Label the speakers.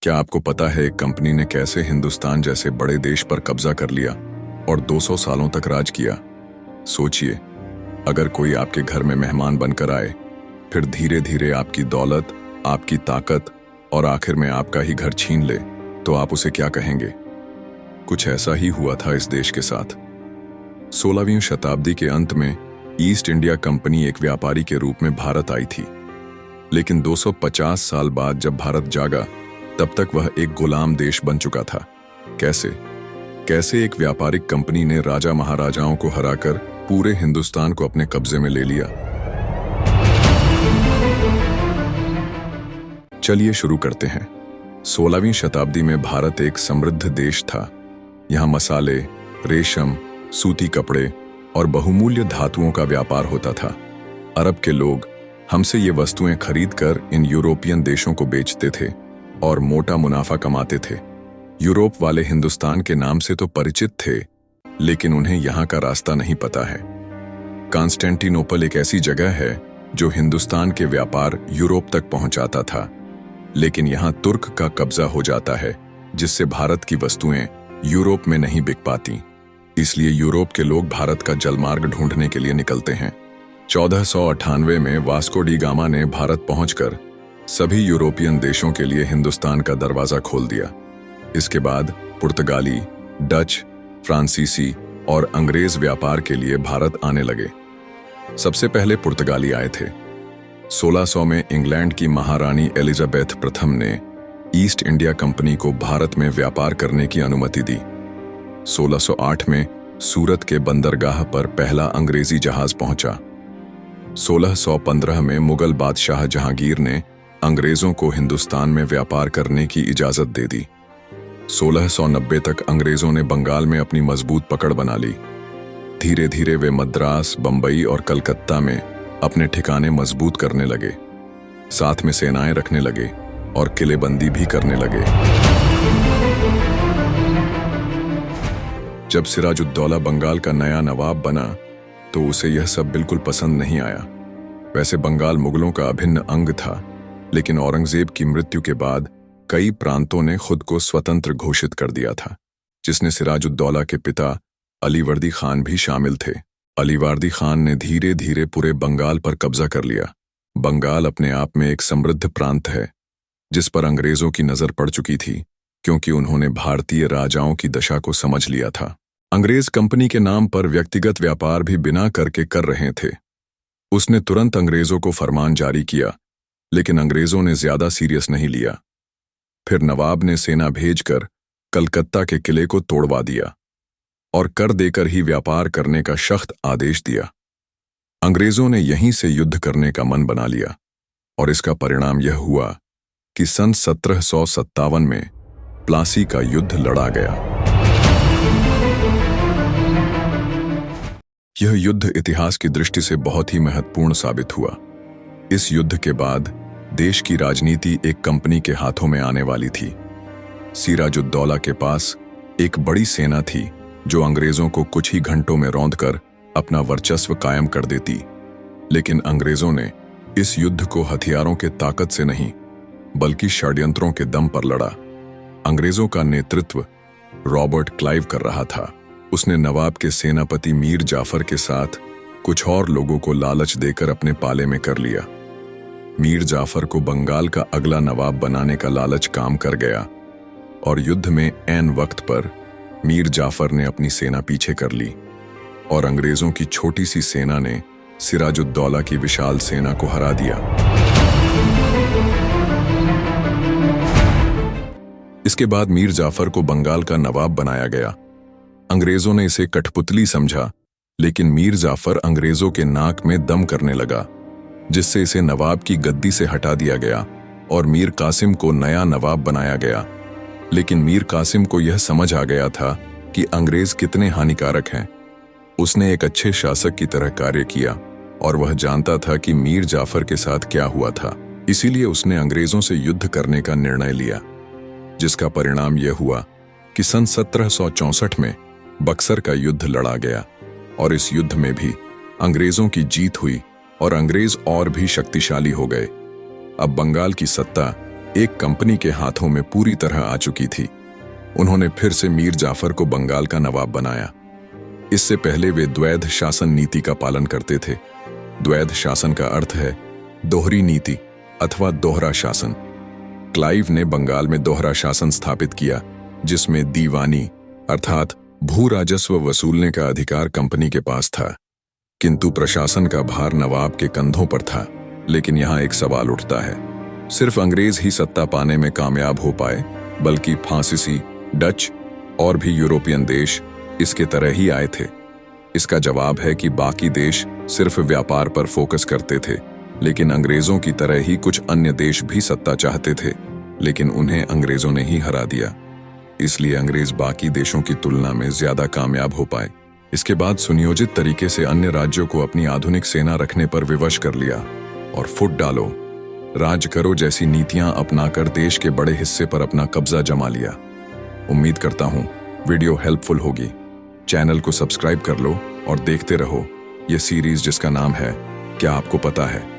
Speaker 1: क्या आपको पता है एक कंपनी ने कैसे हिंदुस्तान जैसे बड़े देश पर कब्जा कर लिया और 200 सालों तक राज किया? सोचिए, अगर कोई आपके घर में मेहमान बनकर आए, फिर धीरे धीरे आपकी दौलत, आपकी ताकत और आखिर में आपका ही घर छीन ले, तो आप उसे क्या कहेंगे? कुछ ऐसा ही हुआ था इस देश के साथ। 16वीं शताब्दी के अंत में ईस्ट इंडिया कंपनी एक व्यापारी के रूप में भारत आई थी, लेकिन 250 साल बाद जब भारत जागा, तब तक वह एक गुलाम देश बन चुका था। कैसे एक व्यापारिक कंपनी ने राजा महाराजाओं को हराकर पूरे हिंदुस्तान को अपने कब्जे में ले लिया? चलिए शुरू करते हैं। 16वीं शताब्दी में भारत एक समृद्ध देश था। यहाँ मसाले, रेशम, सूती कपड़े और बहुमूल्य धातुओं का व्यापार होता था। अरब के लोग हमसे ये वस्तुएं खरीदकर इन यूरोपियन देशों को बेचते थे और मोटा मुनाफा कमाते थे। यूरोप वाले हिंदुस्तान के नाम से तो परिचित थे, लेकिन उन्हें यहाँ का रास्ता नहीं पता है। कॉन्स्टेंटिनोपल एक ऐसी जगह है जो हिंदुस्तान के व्यापार यूरोप तक पहुंचाता था, लेकिन यहाँ तुर्क का कब्जा हो जाता है, जिससे भारत की वस्तुएं यूरोप में नहीं बिक पाती। इसलिए यूरोप के लोग भारत का जलमार्ग ढूंढने के लिए निकलते हैं। 1498 में वास्को डी गामा ने भारत पहुंचकर सभी यूरोपियन देशों के लिए हिंदुस्तान का दरवाजा खोल दिया। इसके बाद पुर्तगाली, डच, फ्रांसीसी और अंग्रेज व्यापार के लिए भारत आने लगे। सबसे पहले पुर्तगाली आए थे। 1600 में इंग्लैंड की महारानी एलिजाबेथ प्रथम ने ईस्ट इंडिया कंपनी को भारत में व्यापार करने की अनुमति दी। 1608 में सूरत के बंदरगाह पर पहला अंग्रेजी जहाज पहुंचा। 1615 में मुगल बादशाह जहांगीर ने अंग्रेजों को हिंदुस्तान में व्यापार करने की इजाजत दे दी। 1690 तक अंग्रेजों ने बंगाल में अपनी मजबूत पकड़ बना ली। धीरे धीरे वे मद्रास, बंबई और कलकत्ता में अपने ठिकाने मजबूत करने लगे। साथ में सेनाएं रखने लगे और किलेबंदी भी करने लगे। जब सिराजुद्दौला बंगाल का नया नवाब बना, तो उसे यह सब बिल्कुल पसंद नहीं आया। वैसे बंगाल मुगलों का अभिन्न अंग था, लेकिन औरंगजेब की मृत्यु के बाद कई प्रांतों ने खुद को स्वतंत्र घोषित कर दिया था, जिसने सिराजुद्दौला के पिता अलीवर्दी खान भी शामिल थे। अलीवर्दी खान ने धीरे धीरे पूरे बंगाल पर कब्जा कर लिया। बंगाल अपने आप में एक समृद्ध प्रांत है, जिस पर अंग्रेजों की नजर पड़ चुकी थी, क्योंकि उन्होंने भारतीय राजाओं की दशा को समझ लिया था। अंग्रेज कंपनी के नाम पर व्यक्तिगत व्यापार भी बिना करके कर रहे थे। उसने तुरंत अंग्रेजों को फरमान जारी किया, लेकिन अंग्रेजों ने ज्यादा सीरियस नहीं लिया। फिर नवाब ने सेना भेजकर कलकत्ता के किले को तोड़वा दिया और कर देकर ही व्यापार करने का सख्त आदेश दिया। अंग्रेजों ने यहीं से युद्ध करने का मन बना लिया और इसका परिणाम यह हुआ कि सन 1757 में प्लासी का युद्ध लड़ा गया। यह युद्ध इतिहास की दृष्टि से बहुत ही महत्वपूर्ण साबित हुआ। इस युद्ध के बाद देश की राजनीति एक कंपनी के हाथों में आने वाली थी। सिराजुद्दौला के पास एक बड़ी सेना थी, जो अंग्रेजों को कुछ ही घंटों में रौंदकर अपना वर्चस्व कायम कर देती। लेकिन अंग्रेजों ने इस युद्ध को हथियारों के ताकत से नहीं, बल्कि षड्यंत्रों के दम पर लड़ा। अंग्रेजों का नेतृत्व रॉबर्ट क्लाइव कर रहा था। उसने नवाब के सेनापति मीर जाफर के साथ कुछ और लोगों को लालच देकर अपने पाले में कर लिया। मीर जाफर को बंगाल का अगला नवाब बनाने का लालच काम कर गया और युद्ध में ऐन वक्त पर मीर जाफर ने अपनी सेना पीछे कर ली और अंग्रेजों की छोटी सी सेना ने सिराजुद्दौला की विशाल सेना को हरा दिया। इसके बाद मीर जाफर को बंगाल का नवाब बनाया गया। अंग्रेजों ने इसे कठपुतली समझा, लेकिन मीर जाफर अंग्रेजों के नाक में दम करने लगा, जिससे इसे नवाब की गद्दी से हटा दिया गया और मीर कासिम को नया नवाब बनाया गया। लेकिन मीर कासिम को यह समझ आ गया था कि अंग्रेज कितने हानिकारक हैं। उसने एक अच्छे शासक की तरह कार्य किया और वह जानता था कि मीर जाफर के साथ क्या हुआ था। इसीलिए उसने अंग्रेजों से युद्ध करने का निर्णय लिया, जिसका परिणाम यह हुआ कि सन 1764 में बक्सर का युद्ध लड़ा गया और इस युद्ध में भी अंग्रेजों की जीत हुई और अंग्रेज और भी शक्तिशाली हो गए। अब बंगाल की सत्ता एक कंपनी के हाथों में पूरी तरह आ चुकी थी। उन्होंने फिर से मीर जाफर को बंगाल का नवाब बनाया। इससे पहले वे द्वैध शासन नीति का पालन करते थे। द्वैध शासन का अर्थ है दोहरी नीति अथवा दोहरा शासन। क्लाइव ने बंगाल में दोहरा शासन स्थापित किया, जिसमें दीवानी अर्थात भू राजस्व वसूलने का अधिकार कंपनी के पास था, किंतु प्रशासन का भार नवाब के कंधों पर था। लेकिन यहाँ एक सवाल उठता है, सिर्फ अंग्रेज ही सत्ता पाने में कामयाब हो पाए, बल्कि फ्रांसीसी, डच और भी यूरोपियन देश इसके तरह ही आए थे? इसका जवाब है कि बाकी देश सिर्फ व्यापार पर फोकस करते थे, लेकिन अंग्रेजों की तरह ही कुछ अन्य देश भी सत्ता चाहते थे, लेकिन उन्हें अंग्रेजों ने ही हरा दिया। इसलिए अंग्रेज बाकी देशों की तुलना में ज्यादा कामयाब हो पाए। इसके बाद सुनियोजित तरीके से अन्य राज्यों को अपनी आधुनिक सेना रखने पर विवश कर लिया और फुट डालो, राज करो जैसी नीतियां अपनाकर देश के बड़े हिस्से पर अपना कब्जा जमा लिया। उम्मीद करता हूं वीडियो हेल्पफुल होगी। चैनल को सब्सक्राइब कर लो और देखते रहो ये सीरीज जिसका नाम है क्या आपको पता है।